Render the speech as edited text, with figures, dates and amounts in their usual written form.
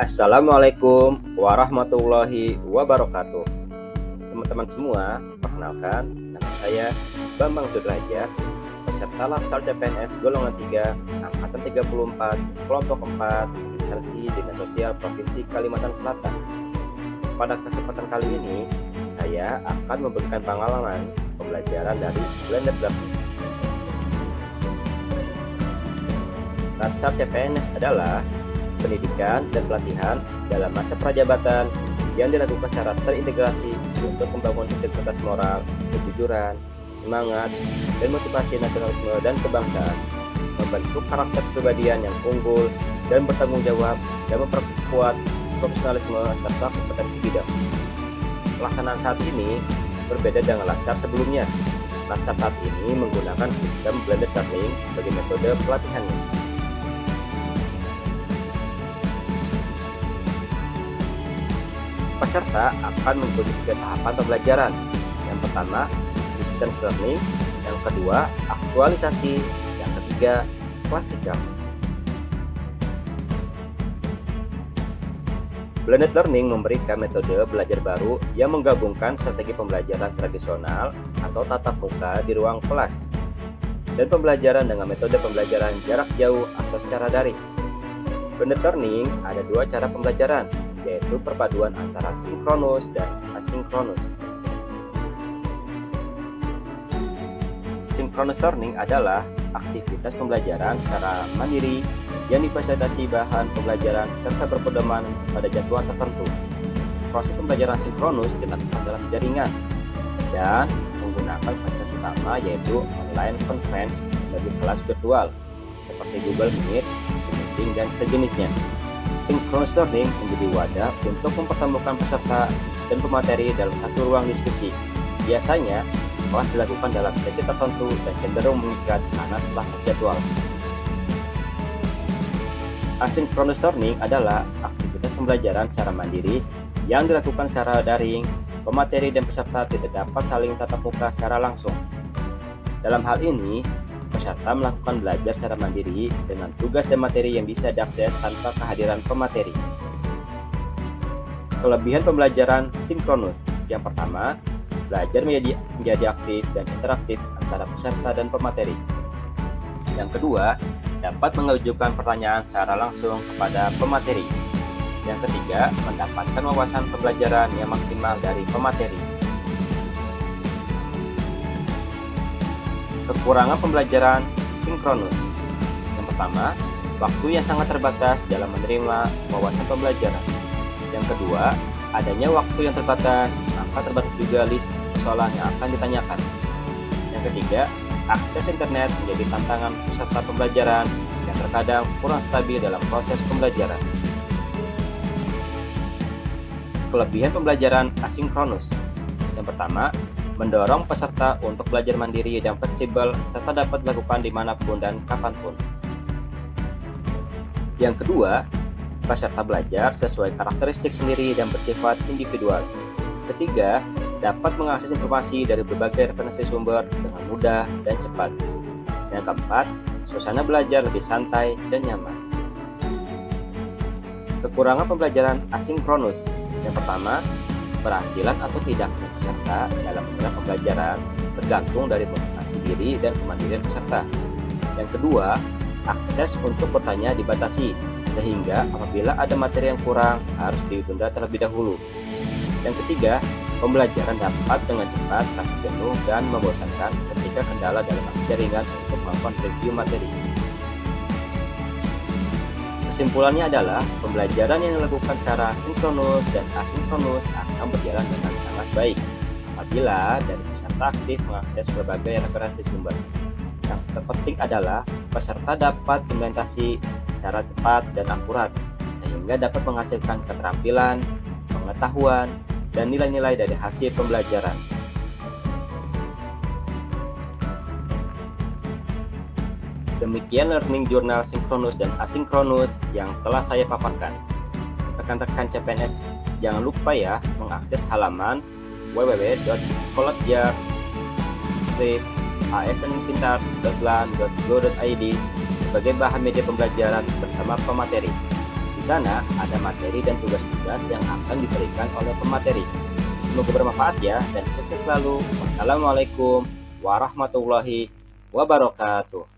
Assalamualaikum warahmatullahi wabarakatuh. Teman-teman semua, perkenalkan, nama saya Bambang Sudrajat, peserta Laskar CPNS golongan 3, angkatan 34, kelompok 4, instansi Dinas Sosial Provinsi Kalimantan Selatan. Pada kesempatan kali ini, saya akan memberikan pengalaman pembelajaran dari blended learning. Laskar CPNS adalah pendidikan dan pelatihan dalam masa prajabatan yang dilakukan secara terintegrasi untuk membangun integritas moral, kejujuran, semangat, dan motivasi nasionalisme dan kebangsaan, membentuk karakter kepribadian yang unggul dan bertanggung jawab, dan memperkuat profesionalisme serta kompetensi bidang. Pelaksanaan saat ini berbeda dengan Laskar sebelumnya. Laskar saat ini menggunakan sistem blended learning sebagai metode pelatihannya. Peserta akan mengikuti 3 tahapan pembelajaran. Yang pertama, distance learning. Yang kedua, aktualisasi. Yang ketiga, klasikal. Blended learning memberikan metode belajar baru yang menggabungkan strategi pembelajaran tradisional atau tatap muka di ruang kelas dan pembelajaran dengan metode pembelajaran jarak jauh atau secara daring. Blended learning ada 2 cara pembelajaran, yaitu perpaduan antara sinkronus dan asinkronus. Synchronous learning adalah aktivitas pembelajaran secara mandiri yang difasilitasi bahan pembelajaran serta berpedoman pada jadwal tertentu. Proses pembelajaran sinkronus dilakukan dalam jaringan dan menggunakan fasilitas utama yaitu online conference sebagai kelas virtual seperti Google Meet, Zoom Meeting, dan sejenisnya. Synchronous learning menjadi wadah untuk mempertemukan peserta dan pemateri dalam satu ruang diskusi. Biasanya, kelas dilakukan dalam sesi tertentu dan cenderung mengikat karena telah terjadwal. Asynchronous learning adalah aktivitas pembelajaran secara mandiri yang dilakukan secara daring. Pemateri dan peserta tidak dapat saling tatap muka secara langsung. Dalam hal ini, peserta melakukan belajar secara mandiri dengan tugas dan materi yang bisa diakses tanpa kehadiran pemateri. Kelebihan pembelajaran sinkronus. Yang pertama, belajar menjadi aktif dan interaktif antara peserta dan pemateri. Yang kedua, dapat mengajukan pertanyaan secara langsung kepada pemateri. Yang ketiga, mendapatkan wawasan pembelajaran yang maksimal dari pemateri. Kekurangan pembelajaran sinkronus. Yang pertama, waktu yang sangat terbatas dalam menerima wawasan pembelajaran. Yang kedua, adanya waktu yang terbatas, maka terbatas juga list persoalan yang akan ditanyakan. Yang ketiga, akses internet menjadi tantangan peserta pembelajaran yang terkadang kurang stabil dalam proses pembelajaran. Kelebihan pembelajaran asinkronus. Yang pertama, mendorong peserta untuk belajar mandiri dan fleksibel serta dapat dilakukan dimanapun dan kapanpun. Yang kedua, peserta belajar sesuai karakteristik sendiri dan bersifat individual. Ketiga, dapat mengakses informasi dari berbagai referensi sumber dengan mudah dan cepat. Yang keempat, suasana belajar lebih santai dan nyaman. Kekurangan pembelajaran asinkronus. Yang pertama, keberhasilan atau tidaknya peserta dalam menjalani pembelajaran tergantung dari motivasi diri dan kemandirian peserta. Yang kedua, akses untuk bertanya dibatasi, sehingga apabila ada materi yang kurang harus ditunda terlebih dahulu. Yang ketiga, pembelajaran dapat dengan cepat terasa jenuh dan membosankan ketika kendala dalam jaringan untuk melakukan review materi. Kesimpulannya adalah pembelajaran yang dilakukan secara sinkronus dan asinkronus akan berjalan dengan sangat baik apabila dari peserta aktif mengakses berbagai referensi sumber. Yang terpenting adalah peserta dapat implementasi secara cepat dan akurat sehingga dapat menghasilkan keterampilan, pengetahuan, dan nilai-nilai dari hasil pembelajaran. Demikian learning journal sinkronus dan asinkronus yang telah saya paparkan. Rekan-rekan CPNS, jangan lupa ya mengakses halaman www.college.asnpintar.lan.go.id sebagai bahan media pembelajaran bersama pemateri. Bisa sana ada materi dan tugas-tugas yang akan diberikan oleh pemateri. Semoga bermanfaat ya dan sukses selalu. Wassalamualaikum warahmatullahi wabarakatuh.